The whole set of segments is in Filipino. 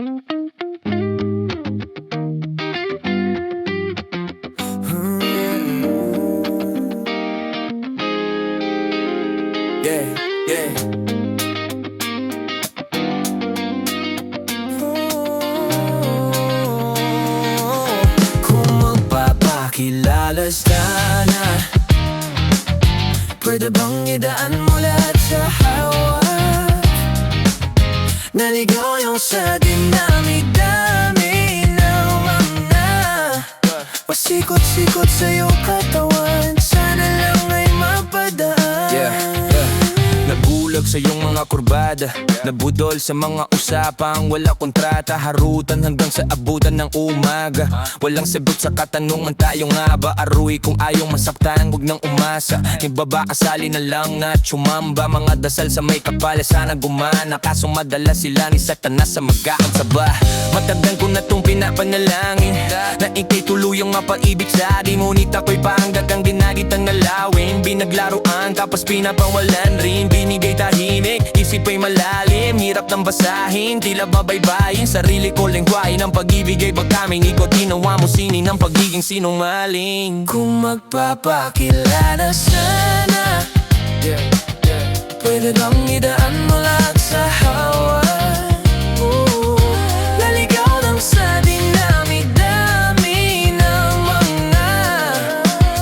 Yeah, yeah. Kung magpapakilala sana, pwede bang idaan mo lahat sa hawak? Naligaw yung sa dinami-dami ng mga pasikot-sikot sa iyong katawan. Sana lang ay mapadaan. Nabulag sa iyong mga kurbada, nabudol sa mga usapang wala kontrata. Harutan hanggang sa abutan ng umaga. Walang sagot sa katanungan, tayo nga ba aruy? Kung ayaw masaktan, huwag nang umasa. Ibaba asali na lang na tsumamba. Mga dasal sa may kapala, sana gumana. Kaso madala sila ni Satanas sa magkakansaba. Matagal ko na tong pinapanalangin na ikay tuluyang mapaibig sa di. Ngunit ako'y panggag ang dinagitang nalawin. Binaglaruan tapos pinapawalan rin. Binigay tahimik, isip ay malalim. Hirap ng basahin, tila babaybayin. Sarili ko lengguwahe ng pag-ibig ay pagkaming ikot. Ginawa mo sinin ng pagiging sinungaling. Kung magpapakilala sana, pwede bang idaan mo lahat sa hawak? Naligaw lang sa dinami-dami ng mga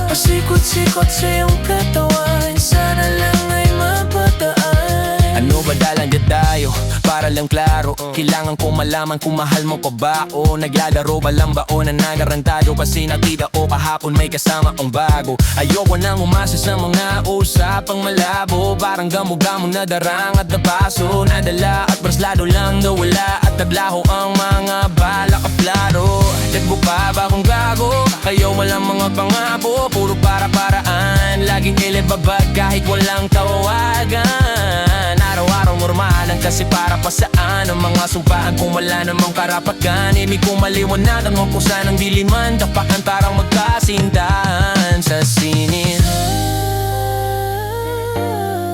pasikot-sikot sa iyong katawan. Sana lang ay mapataan. Ano ba dalang tayo? Para lang klaro, kailangan ko malaman kung mahal mo pa ba o naglalaro ba lang ba o nanagarantado? Kasi nakita o kahapon may kasama ang bago. Ayoko nang umasa sa mga usapang malabo. Parang gamo-gamo na darang at nabaso. Nadala at braslado lang nawala at naglaho ang mga balak at plano. Nagbo pa ba kung gago? Kayo walang mga pangako, puro para-paraan. Laging ilibabag kahit walang tawagan. Araw-araw normalan kasi para pa saan ang mga sumpaan kung wala namang karapatan. Ibig kong maliwanagan mo kung saan ang diliman. Tapakan parang magkasintahan sa sinin.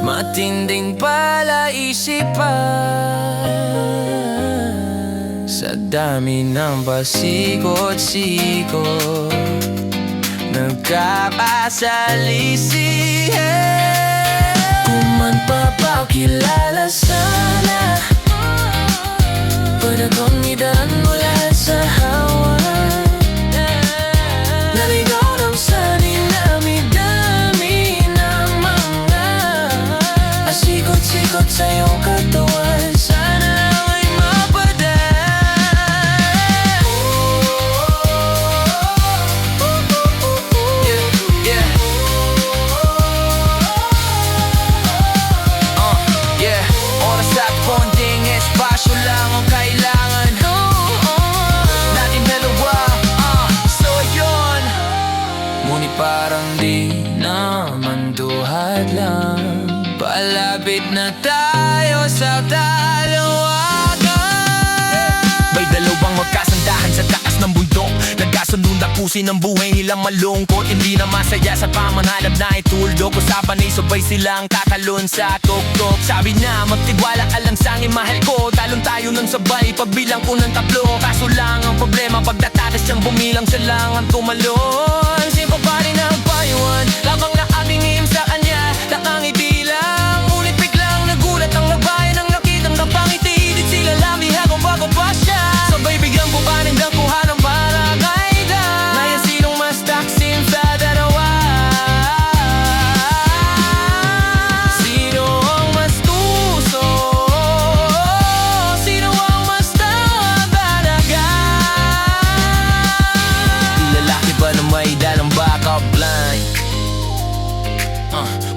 Matinding palaisipan sa dami ng pasikot-sikot. Nagkapasalisihan. Kung magpapakilala sana, pwede kong idaan mo lahat sa hawak. Naligaw lang sa dinami-dami ng mga pasikot-sikot sa iyong katawan. Sana lang ay mapadaan. Oras at konting espasyo lang ang kailangan natin dalawa. So yun, ngunit parang di naman duhad lang. Palapit na tayo sa dalawagan. May dalawang magkasandahan sa taas ng bundok. Nagkasunod na pusin ng buhay nilang malungkot. Hindi na masaya sa pamanhalap na ituldok. Usapan ay sabay silang tatalon sa tuktok. Sabi na magtiwala ka lang sa aking mahal ko. Talon tayo ng sabay pagbilang ko ng tatlo. Kaso lang ang problema pagdatakas siyang bumilang siya lang ang tumalon. Simple pa rin ang payuan, labang na aming him sa kanya. Nakangiti lang, ngunit biglang nagulat ang nagbayan ng nakitang napangiti. Di sila lamihan kung bago pa siya. Sabay biglang bubanin ng kuha ng barangay da. Ngayon sinong mas taksim sa dalawa? Sino ang mas tuso? Sino ang mas tawa talaga? Lalaki ba na may dalang backup line?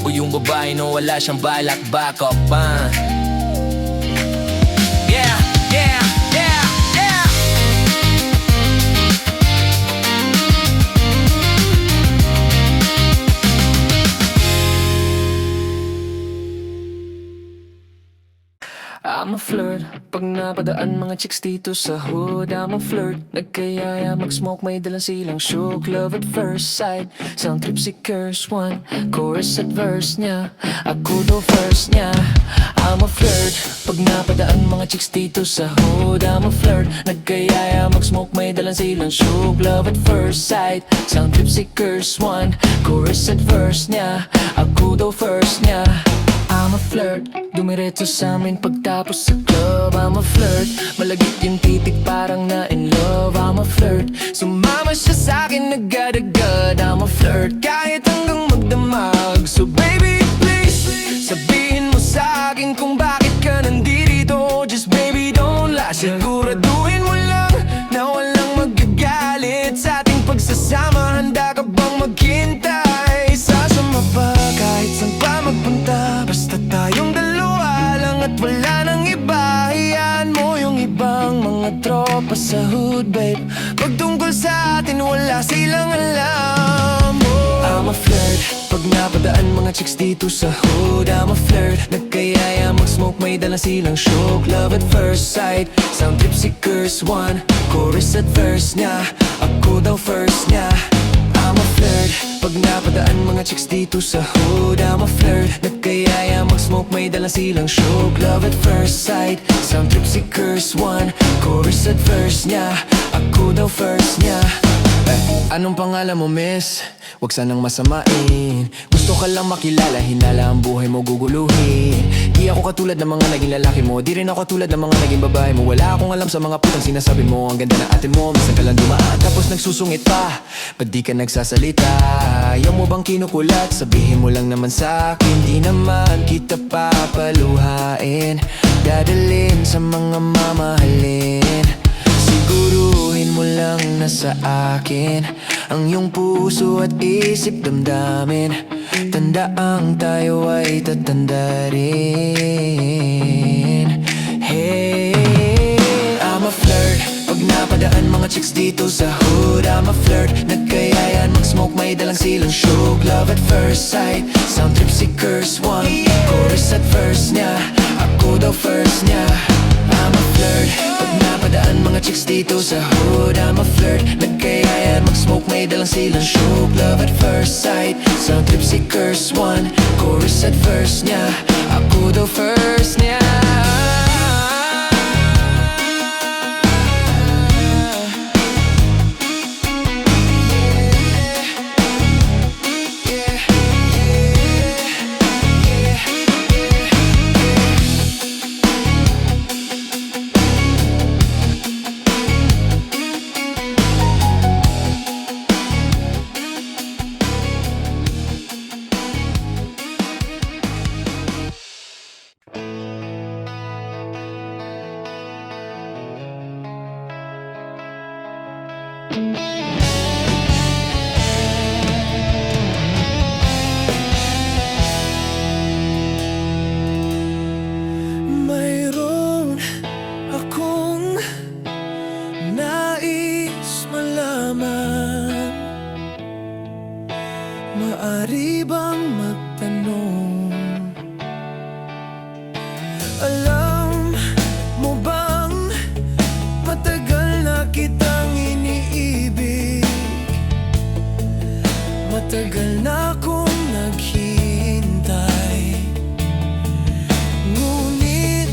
O yung babae na wala siyang balak backup pa? Yeah, yeah, yeah, yeah. I'm a flirt pag napadaan mga chicks dito sa hood, I'm a flirt. Nagkayaya mag-smoke, may dalang silang shook. Love at first sight, sound trip si Curse One. Chorus at verse niya, ako daw first niya. I'm a flirt. Pag napadaan mga chicks dito sa hood, I'm a flirt. Nagkayaya mag-smoke, may dalang silang shook. Love at first sight, sound trip si Curse One. Chorus at verse niya, ako daw first niya. I'm a flirt, dumiretso sa amin pagtapos sa club. I'm a flirt, malagit yung titik parang na in love. I'm a flirt, sumama siya sa'kin agad-agad. I'm a flirt, kahit hanggang magdamag. So baby please, sabihin mo sa'kin kung bakit ka nandito. Just baby don't lie, siguraduhin mo lang na walang magagalit sa ating pagsasama. Handa ka bang maghintay? Sasama pa kahit saan pa magpunta, basta tayong dalawa lang at wala nang iba. Hayaan mo yung ibang mga tropa sa hood, babe. Pag tungkol sa atin wala silang alam. I'm a flirt, pag napadaan mga chicks dito sa hood, I'm a flirt. Nagkayaya mag-smoke, may dala silang shook. Love at first sight, sound trip si Curse One. Chorus at verse niya, ako daw first niya. I'm a flirt, pag napadaan mga chicks dito sa hood, I'm a flirt. Nagkayaya mag-smoke, may dala silang shook. Love at first sight, sound trip si Curse One. Chorus at verse niya, ako daw first niya. Anong pangalan mo, miss? Huwag sanang masamain. Gusto ka lang makilala, hinala ang buhay mo guguluhin. Di ako katulad ng mga naging lalaki mo, di rin ako katulad ng mga naging babae mo. Wala akong alam sa mga putang sinasabi mo. Ang ganda ng ate mo, minsan ka lang dumaan tapos nagsusungit pa. Ba't di ka nagsasalita? Ayaw mo bang kinukulat? Sabihin mo lang naman sa'kin, di naman kita papaluhain. Dadalhin sa mga mamahalin. Siguruhin mo lang na sa akin ang iyong puso at isip damdamin. Tandaang tayo ay tatanda rin. Hey, I'm a flirt, pag napadaan mga chicks dito sa hood, I'm a flirt. Nagkayayan mag-smoke, may dalang silang shook. Love at first sight, sound trip si Curse One. Chorus at verse niya, ako daw first niya. I'm a flirt, pag napadaan mga chicks dito sa hood, I'm a flirt. Nagkayaya mag-smoke, may dalang silang shook. Love at first sight, sound trip si Curse One. Chorus at verse niya, ako daw first niya. Mayroon akong nais malaman. Maari bang magtanong? Alam mo bang matagal na kitang iniibig? Matagal na akong naghihintay. Ngunit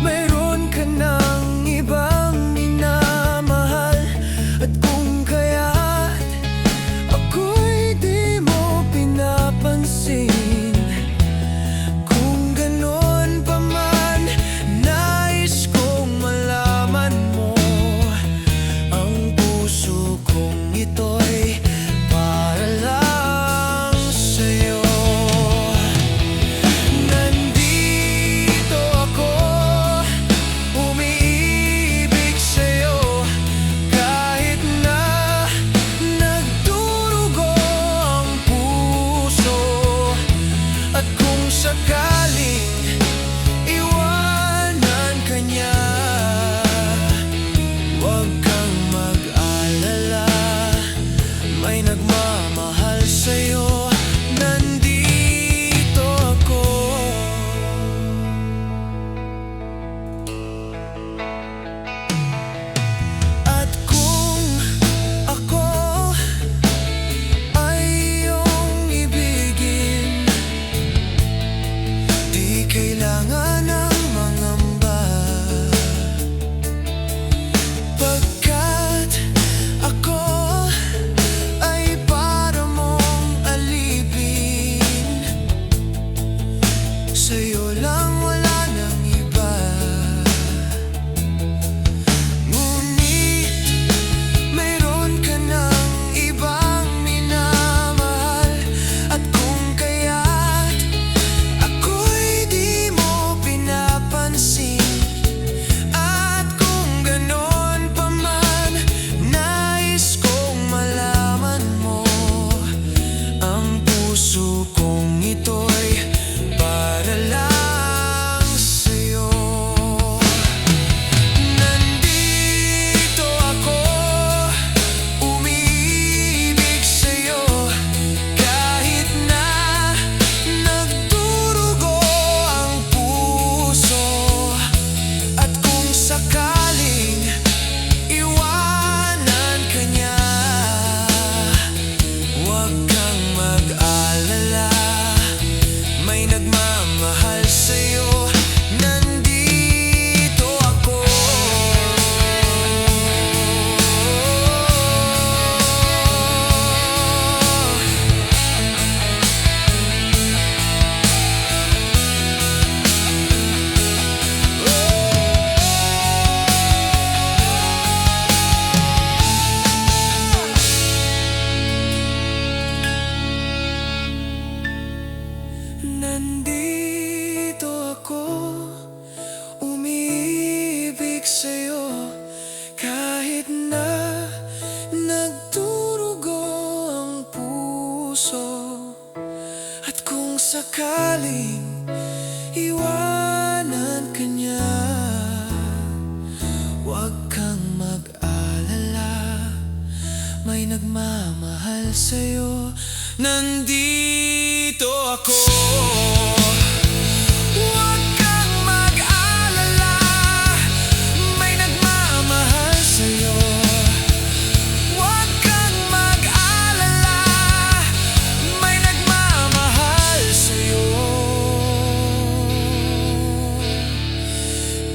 mayroon ka ng ibang minamahal. At kung kaya't ako'y di mo pinansin, may nagmamahal sa'yo, nandito ako. Huwag kang mag-alala, may nagmamahal sa'yo. Huwag kang mag-alala, may nagmamahal sa'yo.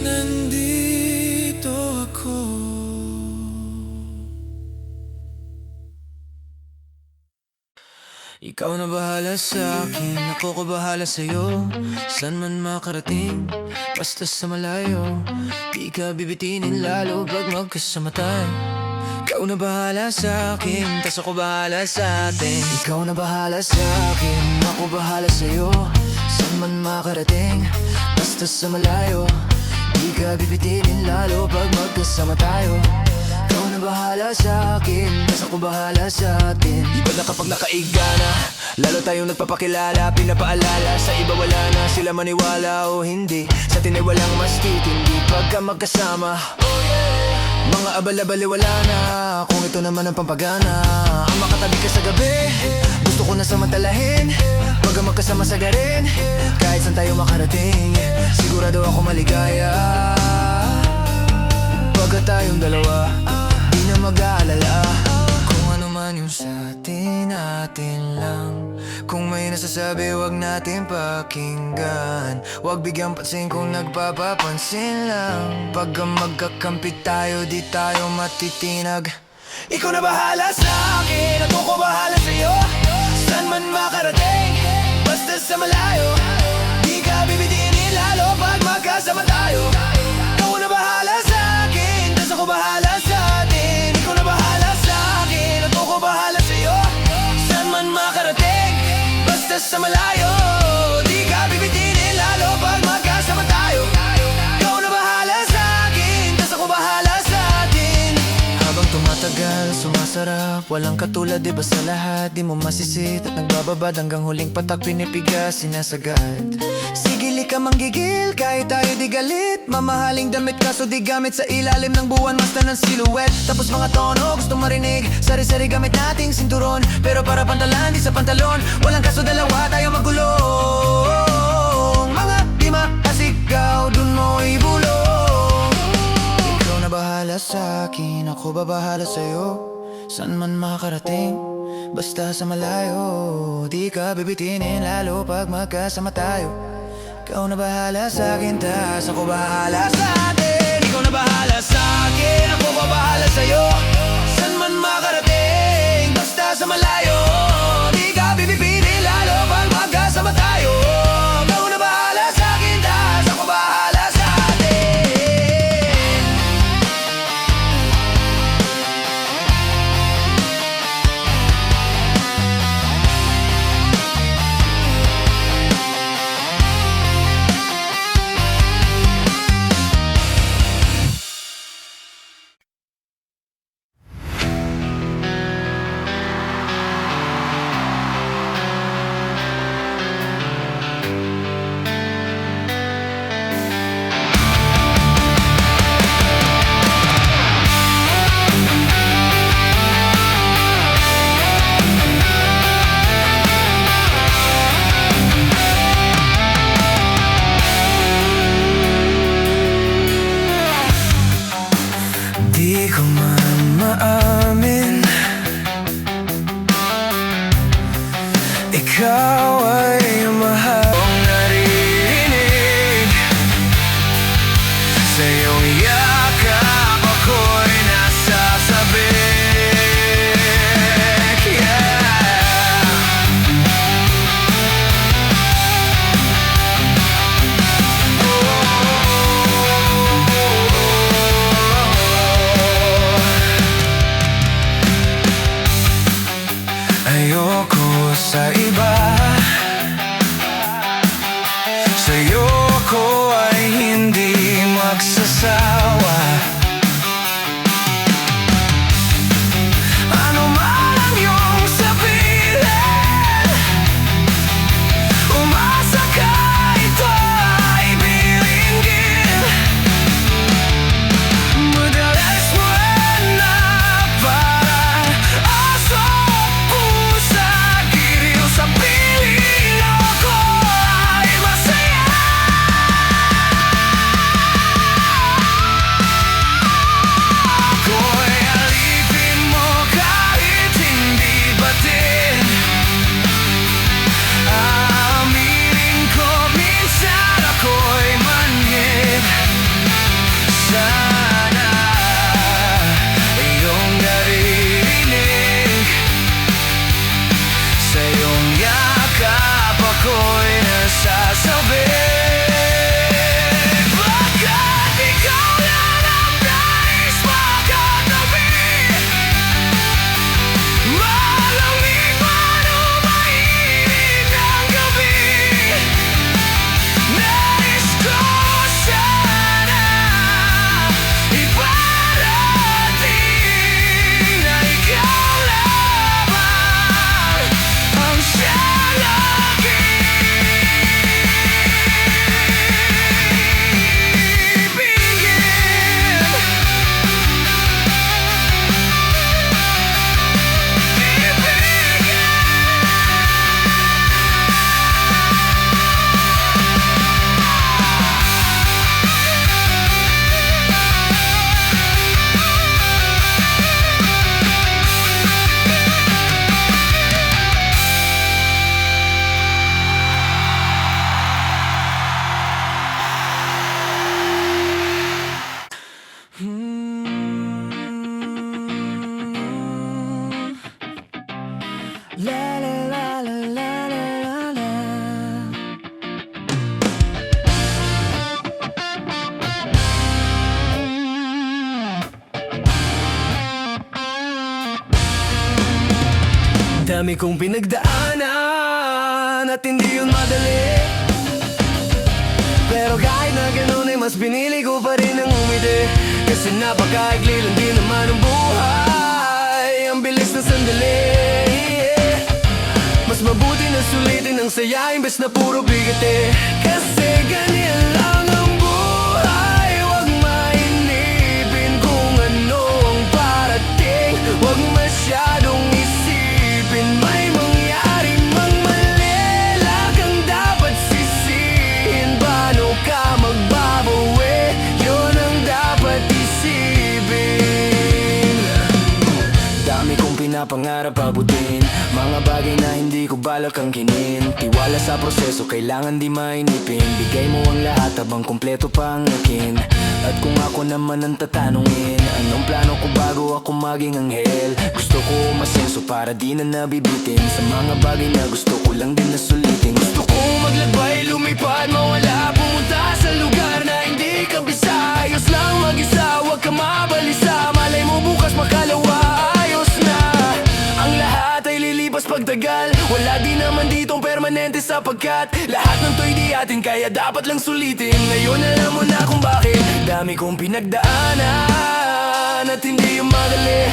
Nandito ako. Ikaw na bahala sa akin, ako ko bahala sa'yo. Saan man makarating, basta sa malayo. Di ka bibitinin lalo pag magkasama tayo. Ikaw na bahala sa akin, tas ako bahala sa atin. Ikaw na bahala sa akin, ako bahala sa'yo. Saan man makarating, basta sa malayo. Di ka bibitinin lalo pag magkasama tayo. Ikaw na bahala sa akin, tas ako bahala sa atin. Iba na kapag nakaiga na, lalo tayong nagpapakilala. Pinapaalala, sa iba wala na, sila maniwala o hindi. Sa atin ay walang mas titindi pagka magkasama. Mga abal-abali wala na, kung ito naman ang pampagana. Ang makatabi ka sa gabi, gusto ko na samantalahin. Pagka magkasama sa garin, kahit saan tayo makarating, sigurado ako maligaya. Pagka tayong dalawa, di na mag-aalala. Kung ano man yung sa atin lang. Kung may nasasabi, wag natin pakinggan. Wag bigyang pansin kung nagpapapansin lang. Pagka magkakampi tayo, di tayo matitinag. Ikaw na bahala sa akin, ako ko bahala sa'yo. Saan man makarating, basta sa malayo. Di ka bibitinin lalo pag magkasama tayo. Ikaw na bahala sa akin, tas ako bahala sa atin. Ikaw na bahala sa akin, at ako bahala sa'yo. Saan man makarating, basta sa malayo. Di ka bibitinin lalo pag magkasama tayo. Ikaw na bahala sa akin, tas ako bahala sa atin. Habang tumatagal, sumasarap, walang katulad, iba sa lahat. Di mo masisit at nagbababad, hanggang huling patak pinipigas, sinasagad. Sigili ka manggigil, kahit tayo di galit. Mamahaling damit kaso di gamit sa ilalim ng buwan. Basta ng silhouette, tapos mga tono gusto marinig. Sari-sari gamit nating sinturon, pero para pantalan, di sa pantalon. Walang kaso dalawa, tayo magulong. Mga di makasigaw, dun mo ibulong. Ikaw na bahala sa akin, ako babahala sa'yo. Saan man makarating, basta sa malayo. Di ka bibitinin lalo pag magkasama tayo. Ikaw na bahala sa akin, tas ako bahala sa atin. Ikaw na bahala sa akin, ako babahala sa'yo. Saan man makarating, basta sa malayo. Di ka bibitinin lalo pag magkasama tayo. Ikaw na bahala sa akin, tas ako bahala sa atin. Di ko man maamin, ikaw ay mahal kong naririnig. Sa iyong yakap ako'y nasasabik, yeah. Ayoko sa iba, sa'yo ko ay hindi magsasawa. parating na ikaw lamang ang La la la la la la la la. Dami kong pinagdaanan at hindi yun madali, pero kahit na ganun ay mas pinili ko pa rin ang umiti. Kasi napakaigli lang din naman ang buhay, ang bilis na sandali. Mas mabuti na sulitin ang saya imbes na puro bigate. Kasi ganyan lang ang buhay, wag mainipin kung ano ang parating. Wag masyadong isipin, may mangyari mang mali, lagang dapat sisihin. Paano ka magbabawi, yun ang dapat isipin. Dami kong pinapangarap abutin, mga bagay na hindi ko balak angkinin. Tiwala sa proseso, kailangan di mainipin. Bigay mo ang lahat habang kumpleto pa ang akin. At kung ako naman ang tatanungin, anong plano ko bago ako maging anghel? Gusto ko umasenso para di na nabibitin sa mga bagay na gusto ko lang din na sulitin. Gusto ko maglakbay, lumipad, mawala, pumunta sa lugar na hindi ka bisa. Ayos lang mag-isa, wag ka mabalisa. Malay mo bukas makalawa, ayos na. Ang lahat ay lilipas pagtagal, wala din naman ditong permanente sapagkat lahat ng to'y di atin, kaya dapat lang sulitin. Ngayon alam mo na kung bakit dami kong pinagdaanan at hindi yung madali,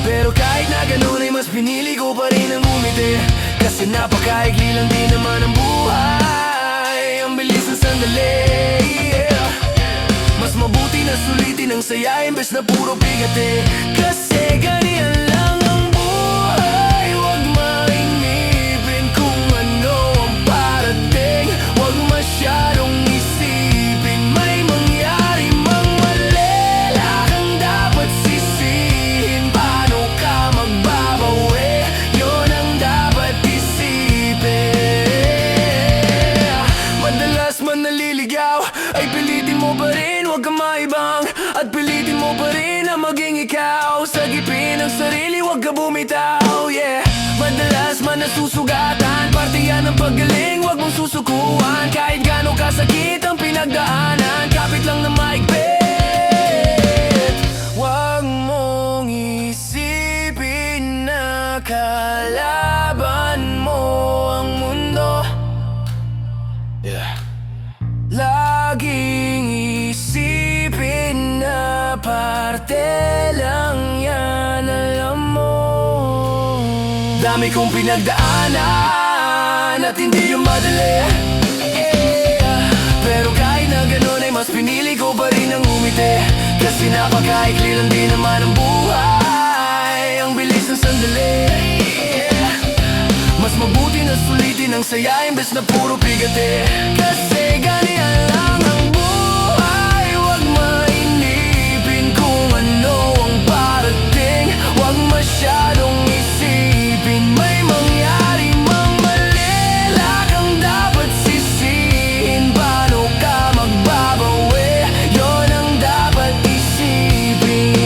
pero kahit na ganun ay mas pinili ko pa rin ang umiti. Kasi napakaigli lang din naman ang buhay, ang bilis na sandali. Mas mabuti na sulitin ang saya imbes na puro bigate. Kasi ganyan lang ang buhay, wag mainipin kung ano ang parating. Wag masyadong isipin, may mangyari mang mali, lagang dapat sisihin. Paano ka magbabawi, yun ang dapat isipin. Madalas man naliligaw ay pilitin mo pa rin, huwag kang maibang. At pilitin mo pa rin na maging ikaw. Sagipin ang sarili, huwag ka bumitaw, yeah. Madalas man nasusugatan, parte yan ng paggaling, huwag mong susukuan. Kahit gano'ng kasakit ang pinagdaanan, kapit lang na maigpit. Huwag mong isipin na kalaban mo ang mundo, yeah. Laging isipin na parte lang yan, alam mo. Dami kong pinagdaanan at hindi yung madali, yeah. Pero kahit na ganun ay mas pinili ko pa rin ang umiti. Kasi napakaikli lang din naman ang buhay, ang bilis ng sandali, yeah. Mas mabuti na sulitin ang saya imbes na puro bigate. Kasi ganyan lang ang buhay, wag mainipin kung ano ang parating. Wag masyadong isipin, may mangyari mang mali, lagang dapat sisihin. Paano ka magbabawi, yun ang dapat isipin.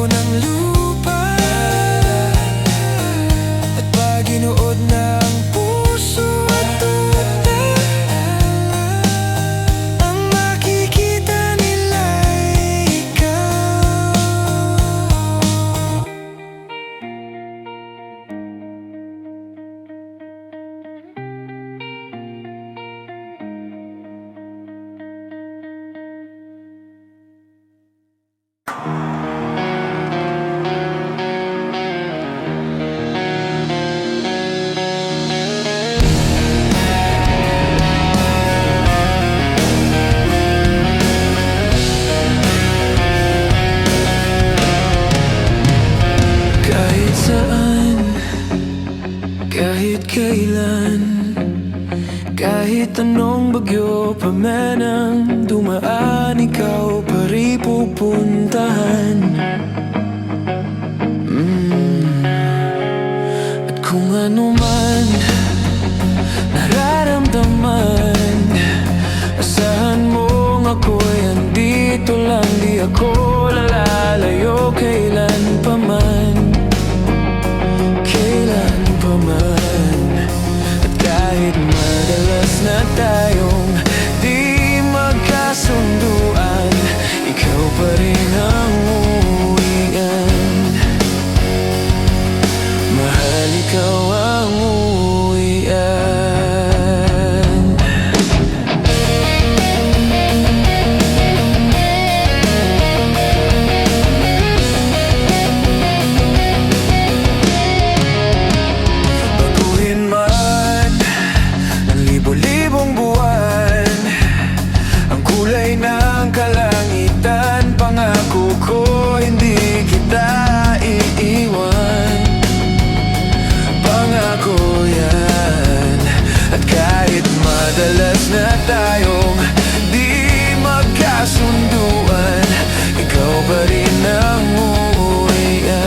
ng lupa at paginuod ng puso at tuta. Ang makikita nila ay ikaw. Kahit saan, kahit kailan, kahit anong bagyo pa man ang dumaan, ikaw pa rin pupuntahan. At kung ano man nararamdaman, asahan mong ako'y andito lang. Di ako lalalayo kailan pa man, kailan pa man. At kahit madalas na tayong di magkasunduan, ikaw pa rin ang uwian. Mahal, ikaw ang uwian. Baguhin man ng libo-libong buwan ang kulay ng kalangitan, pangako ko hindi kita iiwan. Pangako yan. At kahit madalas na tayong di magkasunduan, ikaw pa rin ang uwian.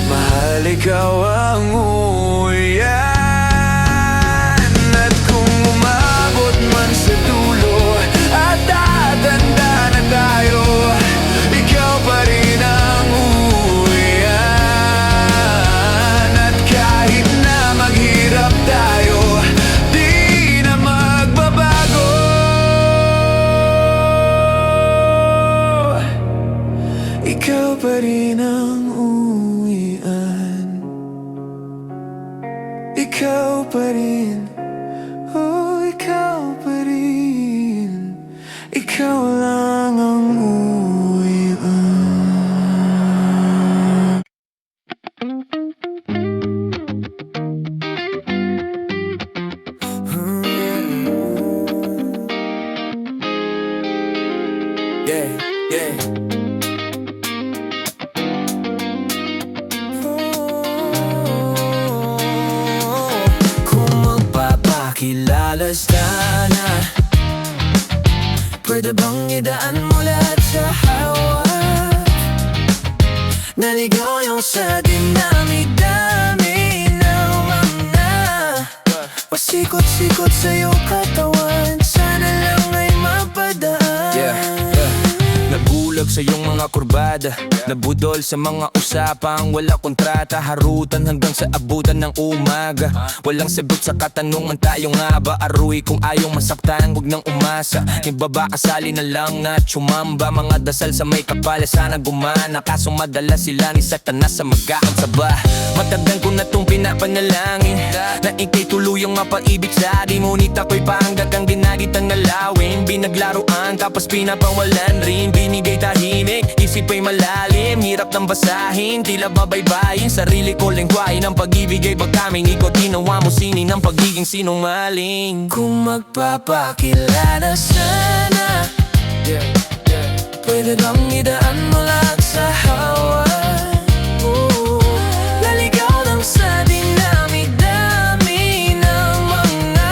Mahal, ikaw ang uwian. At kung umabot man sa dulo at tatanda na tayo, ikaw pa rin ang uwian. At kahit na maghirap tayo, di na magbabago. Ikaw pa rin ang uwian. Ikaw pa rin, oh, ikaw pa rin. Ikaw lang ang uwian. Yeah, yeah. Kung magpapakilala sana, pwede bang idaan mo lahat sa hawak? Naligaw yung sa dinami-dami ng mga pasikot-sikot sa'yo katawan. Sana lang ay mapadaan. Nabulag sa iyong mga kurbada, nabudol sa mga usapang wala kontrata. Harutan hanggang sa abutan ng umaga, walang sagot sa katanungan, tayo nga ba aruy? Kung ayaw masaktan, huwag nang umasa. Ibaba kasali na lang na tsumamba. Mga dasal sa may kapala sana gumana, kaso madalas sila ni Satanas sa magkakasaba. Matagal ko na tong pinapanalangin na ikay tuluyang mapaibig sa di, ngunit ako'y panggagang ginagitang nalawin. Binaglaruan tapos pinapawalan rin, binigay tahimik, isip ay malalim. Hirap ng basahin, tila babaybayin sarili ko lengguwahe ng pag-ibig ay pagkaming ikot. Ginawa mo sini ng pagiging sinungaling. Kung magpapakilala sana, pwede bang idaan mo lahat sa hawak? Laligaw lang sa dinami-dami ng mga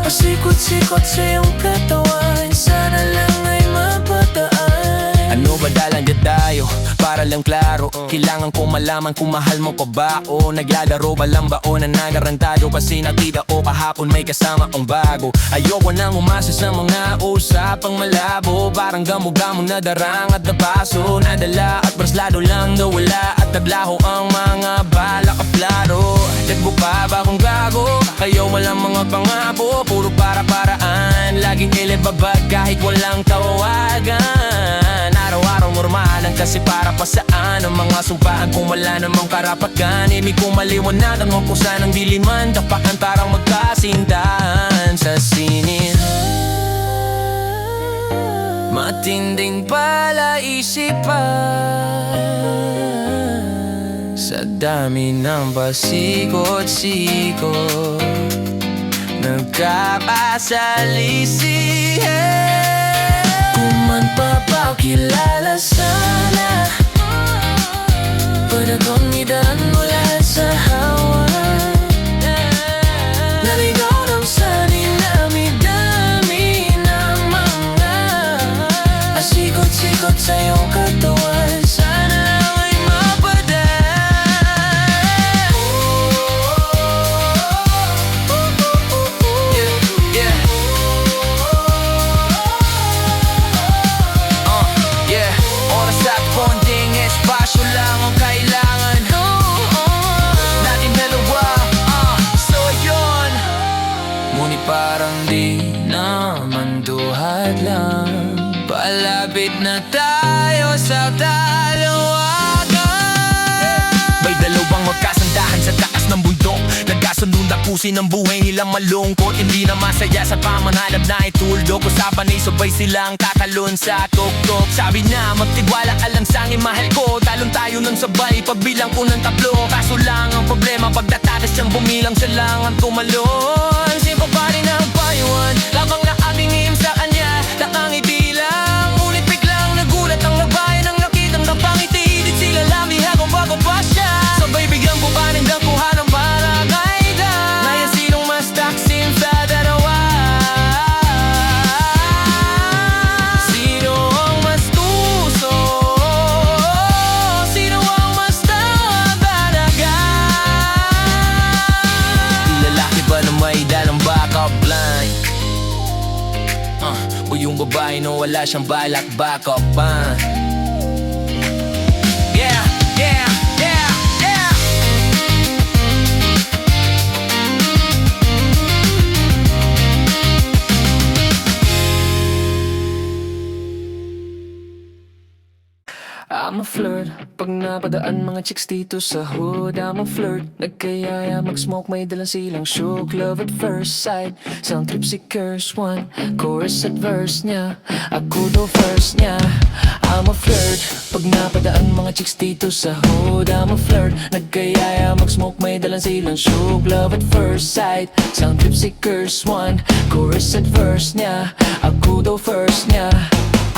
pasikot-sikot sa iyong katawan. Sana lang ay mapataan. Ano ba dalang tayo? para lang klaro. Kailangan kong malaman kung mahal mo pa ba o naglalaro ba lang ba o nanagarantado. Kasi nakita o kahapon may kasama ang bago. Ayoko nang umasa sa mga usapang malabo. Parang gamo-gamo na darang at napaso. Nadala at braslado lang nawala at naglaho ang mga balak at plano. Nagbo pa ba kung gago? Kayo walang mga pangako, puro para-paraan. Laging ilibabag kahit walang tawagan. Araw-araw normalan kasi para pa saan ang mga sumpaan kung wala namang karapatan. Ibig kong maliwanagan mo kung saan ang diliman. Tapakan parang magkasintahan sa sinin. Matinding palaisipan sa dami ng pasikot-sikot. Nagkakasalisihan. Kung man papakilala sana, panahon nidaan mula sa hawa. Naligaw ng sanin namin dami ng mga asikot-sikot sa iyong katawan. Sana lang ay mapadaan. Yeah, oras at konting espasyo lang ang kailangan natin dalawa. So yun, ngunit parang di naman duhat lang. Palapit na tayo sa dalawagan. May dalawang magkasandahan sa taas ng bundok. Nagkasunod tapusin ang buhay nilang malungkot. Hindi na masaya sa pamanhalap na ituldok. Usapan ay sabay silang tatalon sa tuktok. Sabi na magtiwala ka lang sa aking mahal ko. Talon tayo ng sabay pagbilang ko ng tatlo. Kaso lang ang problema pagdatatas siyang bumilang siya lang ang tumalon. Simple pa rin ang payuan, lamang na aking ihim sa kanya. Nakangiti lang, ngunit biglang nagulat ang nabayan. Ang nakitang napangiti, di sila lamihan kung bago pa siya. Sabay biglang bubanin ng kuha ng barangay lang. Ngayon sinong mas taksim sa dalawa? Sino ang mas tuso? Sino ang mas talaga? Di lalaki ba na may dalang backup line? O yung babae na wala siyang balak backup pa? Yeah, yeah, yeah, yeah. I'm a flirt, pag napadaan mga chicks dito sa hood. I'm a flirt, nagkayaya mag-smoke, may dalang silang shook. Love at first sight, sound trip si curse one. Chorus at verse niya, ako daw first niya. I'm a flirt, pag napadaan mga chicks dito sa hood. I'm a flirt, nagkayaya mag-smoke, may dalang silang shook. Love at first sight, sound trip si curse one. Chorus at verse niya, ako daw first niya.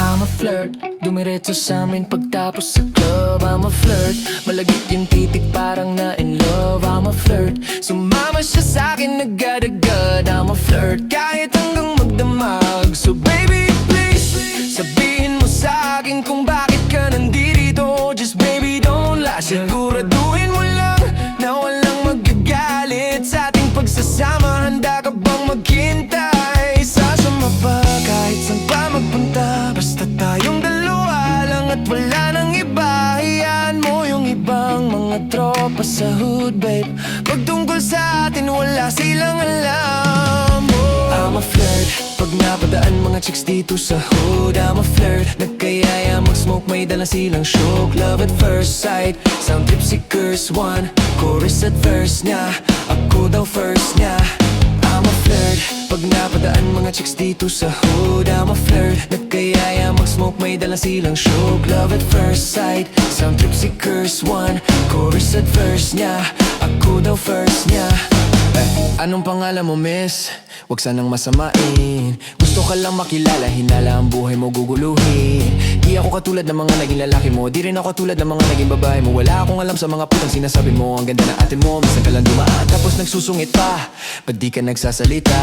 I'm a flirt, dumiretso sa amin pagtapos sa club. I'm a flirt, malagit yung titik parang na in love. I'm a flirt, sumama siya sa'kin agad-agad. I'm a flirt, kahit hanggang magdamag. So baby please, sabihin mo sa'kin kung bakit ka nandito. Just baby don't lie, siguraduhin mo lang na walang magagalit sa ating pagsasama. Handa ka bang maghintay? Sasama pa kahit saan pa magpunta, basta tayong dalawa lang at wala nang iba. Hayaan mo yung ibang mga tropa sa hood, babe. Pag tungkol sa atin wala silang alam. I'm a flirt, pag napadaan mga chicks dito sa hood. I'm a flirt, nagkayaya mag-smoke, may dalang silang shook. Love at first sight, sound trip si curse one. Chorus at verse niya, ako daw first niya. I'm a flirt, pag napadaan mga chicks dito sa hood. I'm a flirt, nagkayaya mag-smoke, may dalang silang shook. Love at first sight, sound trip si curse one. Chorus at verse niya, ako daw first niya. Anong pangalan mo, miss? Huwag sanang masamain. Gusto ka lang makilala, hinala ang buhay mo guguluhin. Di ako katulad ng mga naging lalaki mo, di rin ako katulad ng mga naging babae mo. Wala akong alam sa mga putang sinasabi mo. Ang ganda ng ate mo, minsan ka lang dumaan tapos nagsusungit pa. Ba't di ka nagsasalita?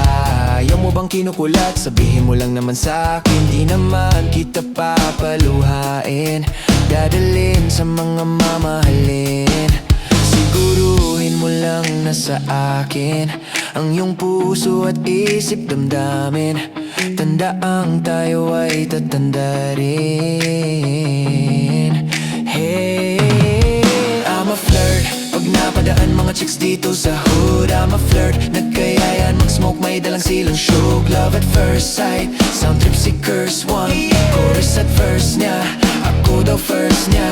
Ayaw mo bang kinukulat? Sabihin mo lang naman sa akin, di naman kita papaluhain. Dadalhin sa mga mamahalin. Siguruhin mo lang na sa akin ang iyong puso at isip damdamin. Tandaang tayo ay tatanda rin. Hey, I'm a flirt. Pag napadaan mga chicks dito sa hood, I'm a flirt. Nagkayayan mag-smoke, may dalang silang shook. Love at first sight, sound trip si curse one. Chorus at verse niya, ako daw first niya.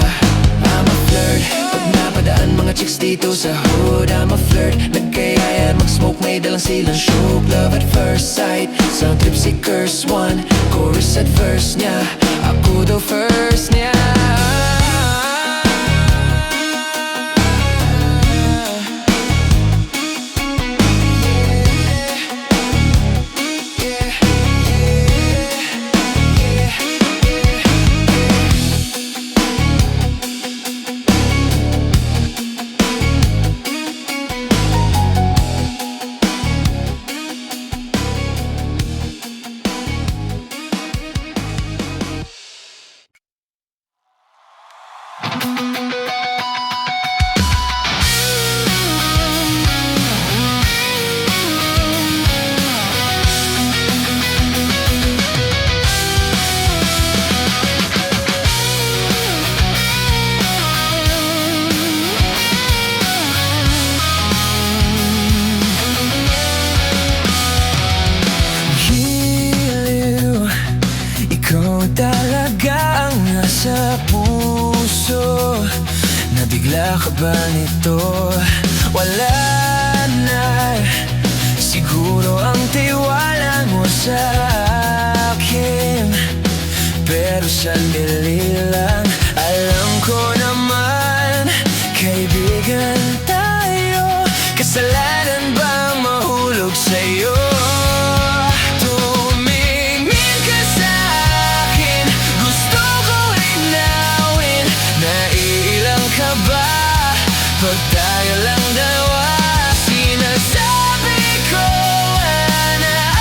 I'm a flirt. Pag napadaan mga chicks dito sa hood, I'm a flirt. Nagkayayan mag-smoke, may dalang silang shook. Love at first sight, sound trip si curse one. Chorus at verse niya, ako daw first niya. Talaga ang nasa puso. Nabigla ka ba nito? Wala na siguro ang tiwala mo sa akin, pero sandali lang. Alam ko naman, kaibigan tayo. Kasalanan bang mahulog sa'yo? Pag tayo lang dalawa, sinasabi ko na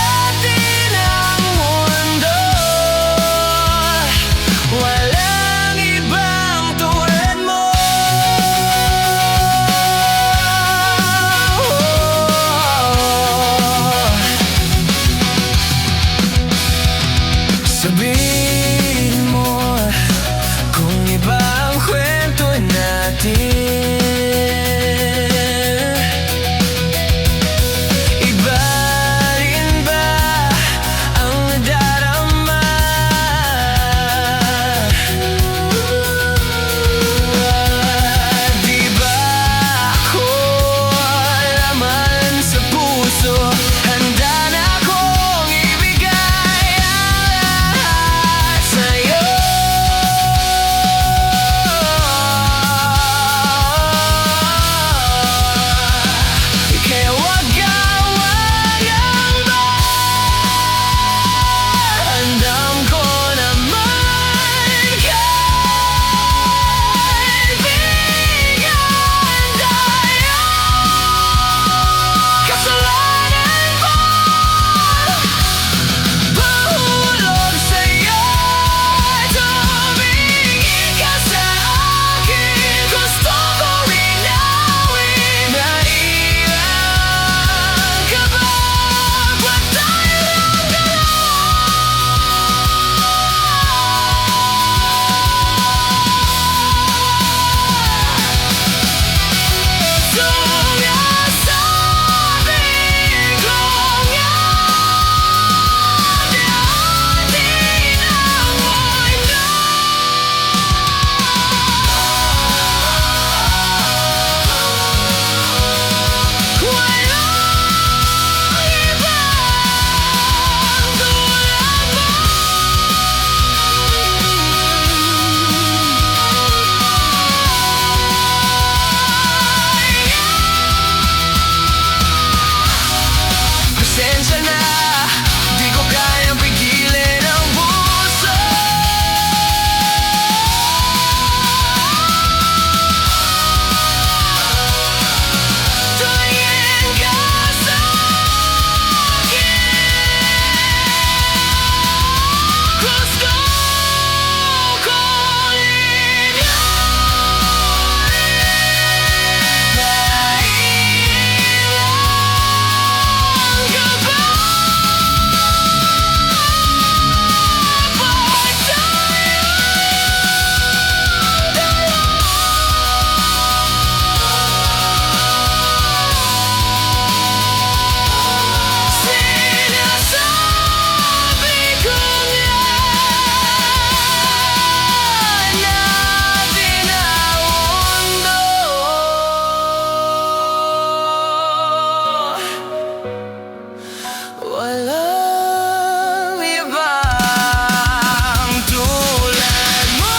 Walang ibang tulad mo.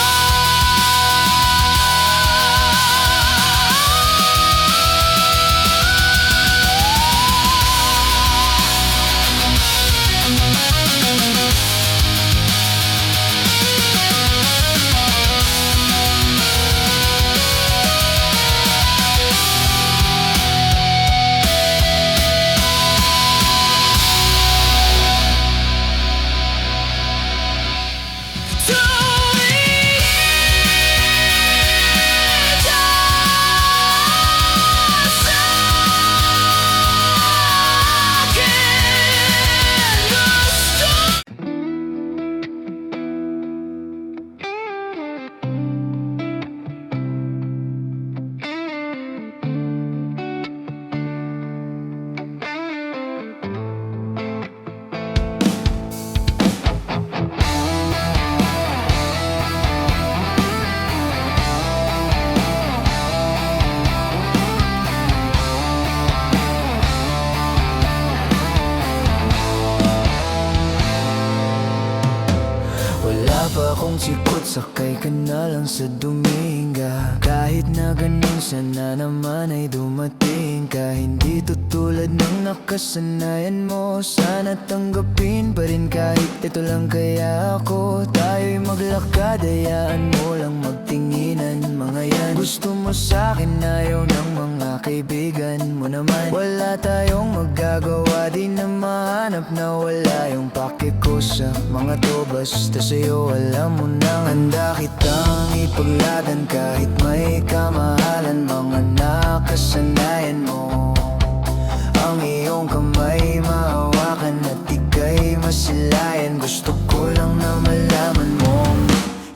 Wala pa akong sikot, sakay ka na lang sa Dominga. Kahit na ganun, sana naman ay dumating ka. Hindi tutulad ng nakasanayan mo, sana tanggapin pa rin kahit ito lang kaya ako. Tayo'y maglakad, hayaan mo lang magtinginan. Mga yan, gusto mo sa'kin, ayaw ng mga kaibigan mo naman. Wala tayong magagawa, di na mahanap na wala yung pake ko sa mga to. Basta sa'yo alam mo nang handa kitang ipagladan. Kahit may kamahalan, mga nakasanayan mo. Ang iyong kamay mahawakan at ika'y masilayan. Gusto ko lang na malaman mo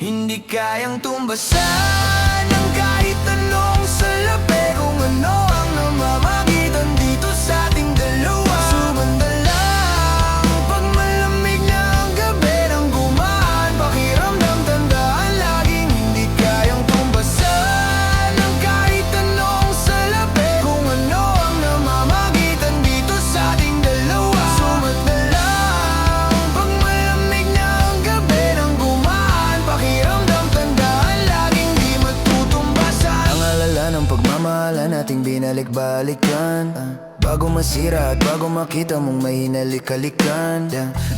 hindi kayang tumbasan ng kahit anong salapi. Kung ano ang namamagitan dito sa ating dalawa. Sumanda lang pag malamig na ang gabi nang gumaan. Pakiramdam, tandaan laging hindi kayang tumbasan ng kahit anong salapi. Kung ano ang namamagitan dito sa ating dalawa. Sumanda lang pag malamig na ang gabi nang gumaan. Pakiramdam, tandaan laging di matutumbasan. Ang alala ng pagmamahalan nating binalik-balikan. Bago masira at bago makita mong may hinalik-halikan.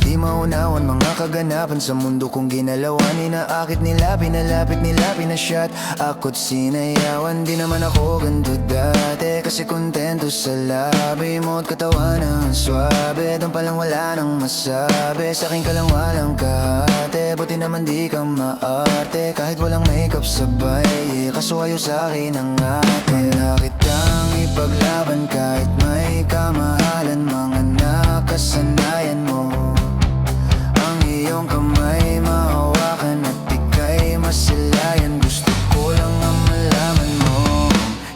Di maunawan mga kaganapan sa mundo kong ginalawan. Inaakit nila, pinalapit nila, pinasyat ako't sinayawan. Di naman ako ganito dati, kasi kontento sa labi mo at katawan ang swabe. Doon palang wala nang masabi, sa'kin ka lang walang kahate. Buti naman di ka maarte, kahit walang makeup sabay. Kaso ayaw sa'kin ang ate. Wala kitang ipaglaban kahit may kamahalan. Mga nakasanayan mo, ang iyong kamay mahawakan at ika'y masilayan. Gusto ko lang ang malaman mo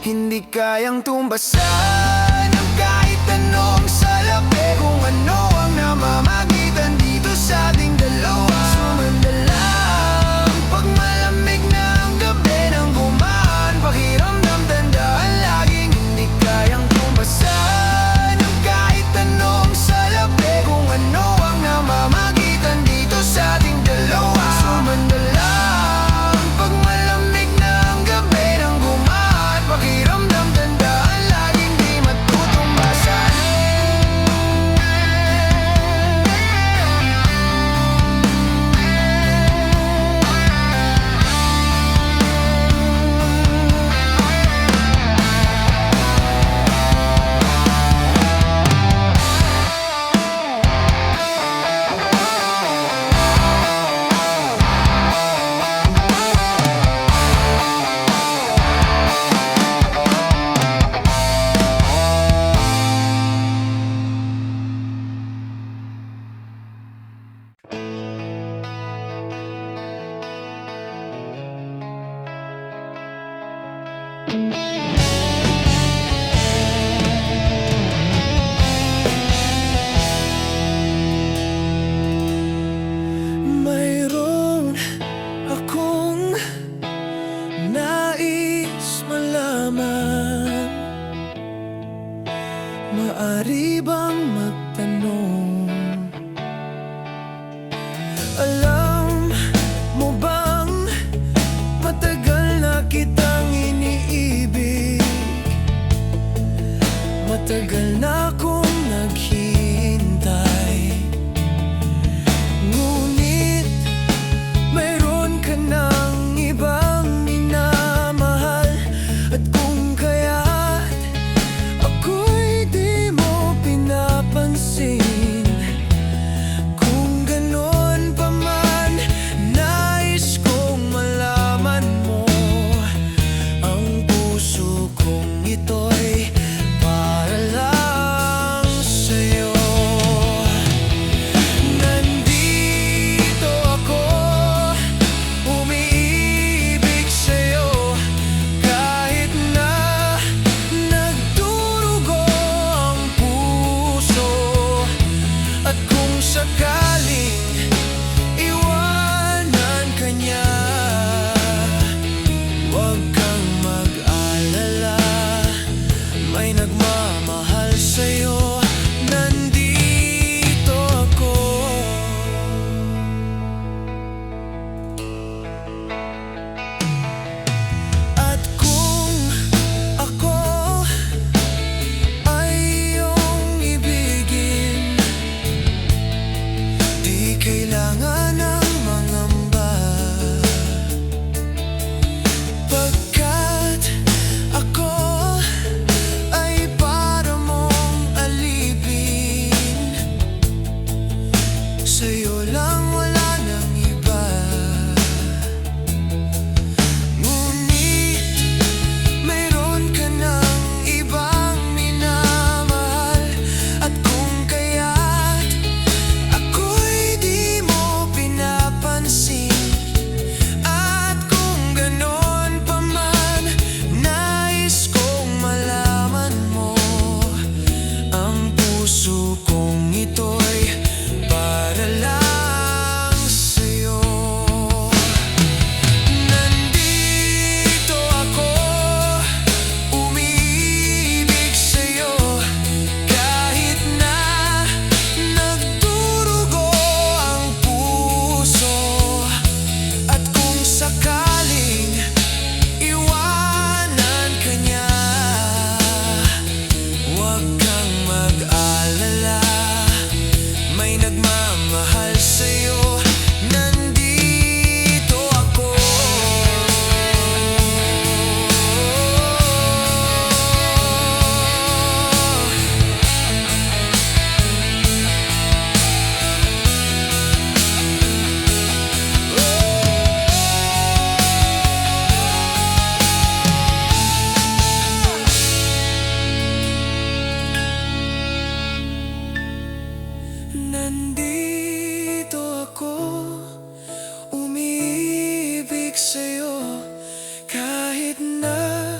hindi kayang tumbasan ng kahit anong salapi. Kung ano ang namamagitan dito sa ating dalawa. Sumanda lang pag malamig na ang gabi nang gumaan. Pakiramdam, tandaan laging hindi kayang tumbasan ng kahit anong salapi. Kung ano ang namamagitan dito sa ating dalawa. Sumanda lang pag malamig na ang gabi nang gumaan. Pakiramdam, tandaan laging di sa'yo lang, wala nang iba. Ngunit mayroon ka ng ibang minamahal. At kung kaya't ako'y di mo pinapansin, at kung ganon pa man, nais kong malaman mo, ang puso kong ito'y para lang sa'yo. Nandito ako, umiibig sa'yo, kahit na nagdurugo ang puso. At kung sakaling iwanan ka niya, huwag kang mag-alala, may nagmamahal sa'yo. Nandito ako. Nandito ako, umiibig sa'yo, kahit na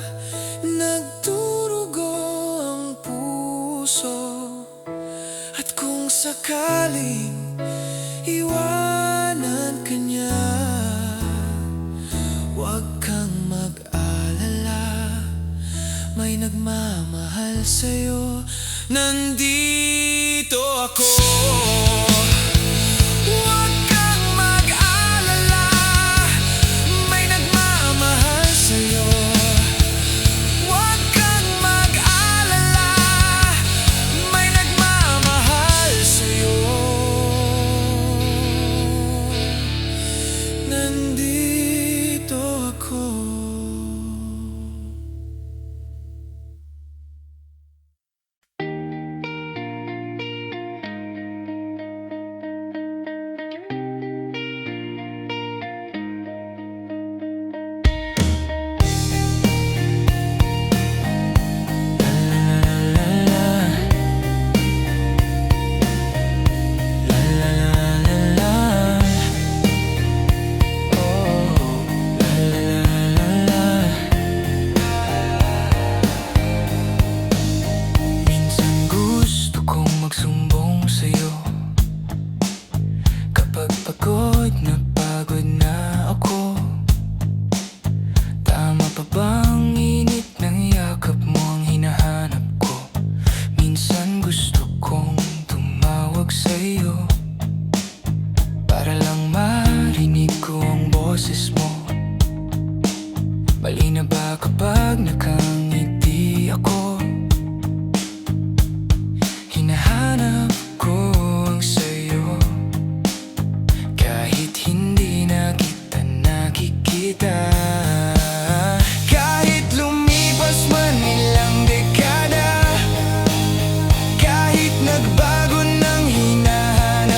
nagdurugo ang puso. At kung sakaling iwanan ka niya, huwag kang mag-alala, may nagmamahal sa'yo. Nandito ako. Huwag kang mag-alala, may nagmamahal sa'yo. Huwag kang mag-alala, may nagmamahal sa'yo. Nandito ako. Minsan gusto kong magsumbong sa'yo, kapag pagod na ako. Tama pa bang init ng yakap mo ang hinahanap ko? Minsan gusto kong tumawag sa'yo, para lang marinig ko ang boses mo. Mali na ba kapag nakangiti ako? Hinahanap ko ang sayo, kahit hindi na kita nakikita. Kahit lumipas man ilang dekada, kahit nagbago ng hinahanap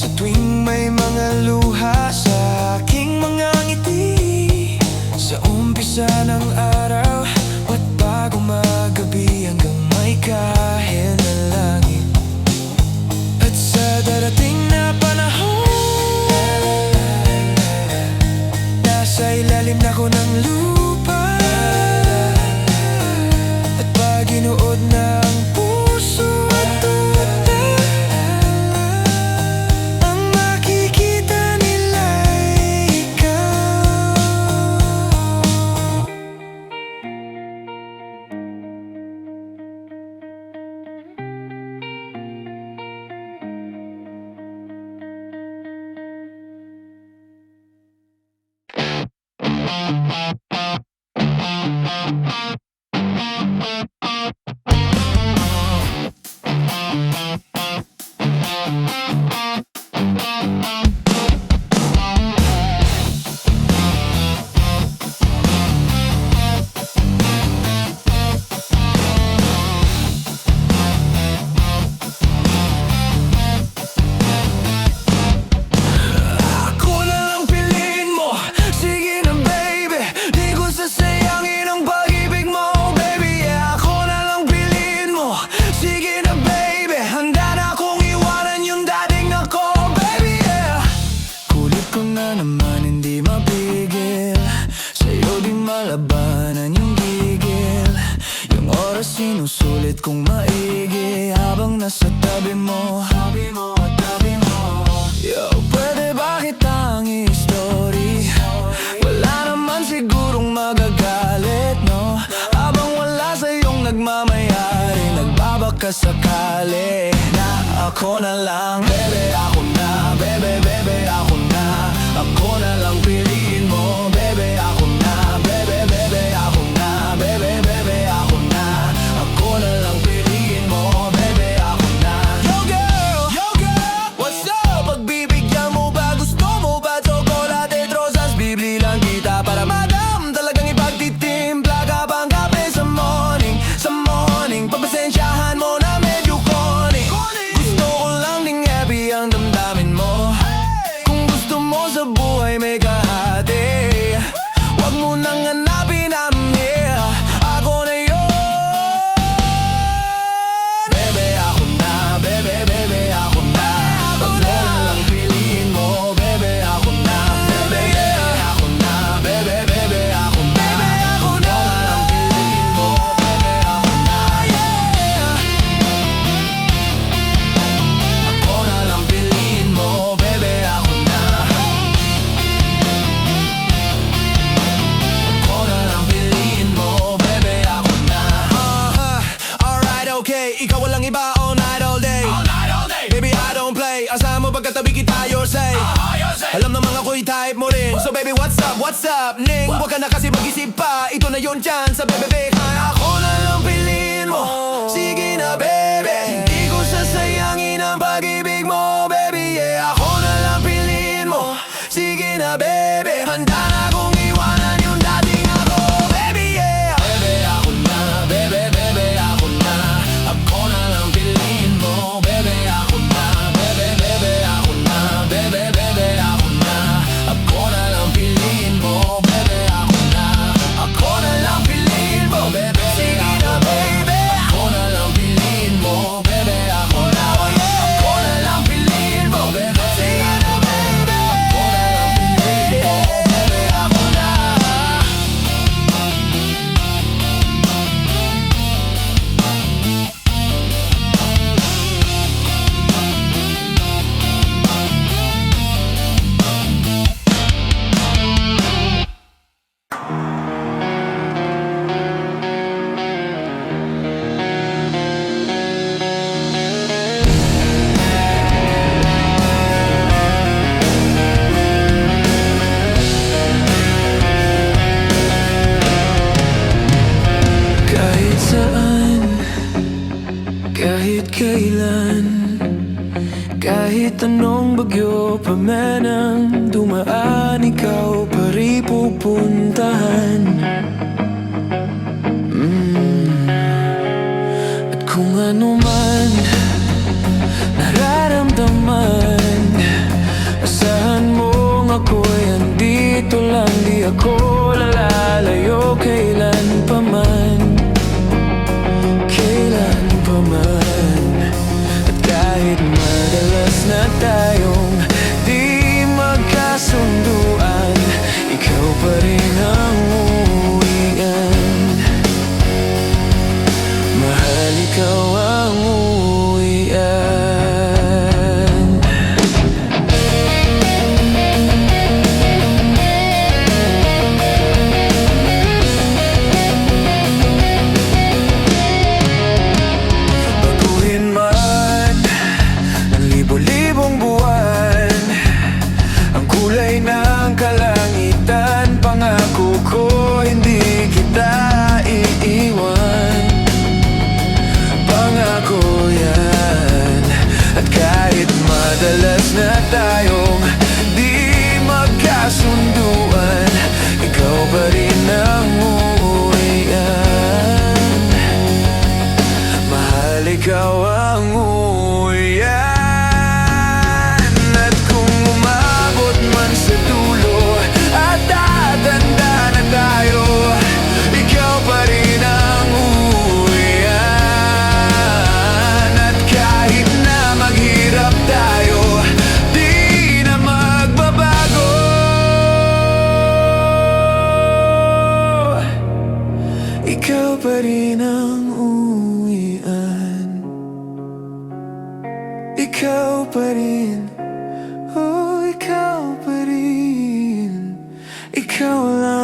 Sa tuwing may mga luha sa aking mga ngiti, sa umpisa ng araw at bago magabi, hanggang may kahit na langit. At sa darating na panahon, nasa ilalim na ko ng lupa, at pag inuod na ang puso at tuta, ang makikita nila ay ikaw. Ako na lang piliin mo, sige na baby, di ko sasayangin ang pag-ibig mo, baby, yeah. Ako na lang piliin mo, sige na baby, handa na akong iwanan yung dating ako, baby, yeah. Kulit ko na naman hindi mapigil, sa'yo di malabanan yung gigil. Yung oras sinusulit kong maigi, habang nasa tabi mo, habi mo at tabi mo. Yo, pwede ba kitang i-story? Wala naman sigurong magagalit, no? Habang wala sa'yong nagmamayari, nagbabaka sakali na ako na lang, bebe, ako na, bebe, bebe, ako na. Ako na lang piliin mo, bebe, ako na, bebe, bebe, ako na, bebe, bebe, ako na. Ako na lang piliin mo, bebe, ako na. Yo girl, what's up? Pagbibigyan mo ba, gusto mo ba tsokolate at rosas? Bibili lang kita para madam, talagang ipagtitimpla ka bang kape sa morning, sa morning. Pagpasensyahan mo na medyo corny, gusto ko lang ding happy ang damdamin mo. Kung gusto mo sa buhay may kahati, wag mo nang hanapin ang yeah, ako na yun. Bebe, ako na, bebe, bebe, ako na. Pag mo na lang piliin mo, bebe, ako na, bebe, bebe, ako na, bebe, bebe, ako na. Ako na lang piliin mo, bebe, ako na, yeah. Ako na lang piliin mo, bebe, ako na. Ako na lang piliin mo, bebe, ako na. Alright, okay, ikaw walang iba all night, all day. Baby, I don't play, asahan mo pagkatabi kita, your say. Alam naman ako'y type mo rin, so baby, what's up, ning? Huwag ka na kasi mag-isip pa, ito na yun chance sa bebe, ako na lang piliin mo, sige na baby, hindi ko sasayangin ang pag-ibig mo, baby, yeah. Ako na lang piliin mo, sige na baby, handa na akong iwanan yung dating ako, baby, yeah. Bebe, ako na, bebe, bebe, ako na. Ako na lang piliin mo, bebe, ako na, bebe, bebe, ako na, bebe, bebe, ako na. Ako na lang piliin mo, bebe, ako na. Ako na lang piliin mo, bebe, sige na baby. Ako na lang piliin mo, bebe, ako na. Ako na lang piliin mo, bebe, sige na baby. Ako na lang piliin mo, bebe, ako na. Kahit saan, kahit kailan, kahit anong bagyo pa man ang dumaan, ikaw pa rin pupuntahan. At kung ano man nararamdaman, pa rin ang uwian. Ikaw pa rin, oh ikaw pa rin. Ikaw lang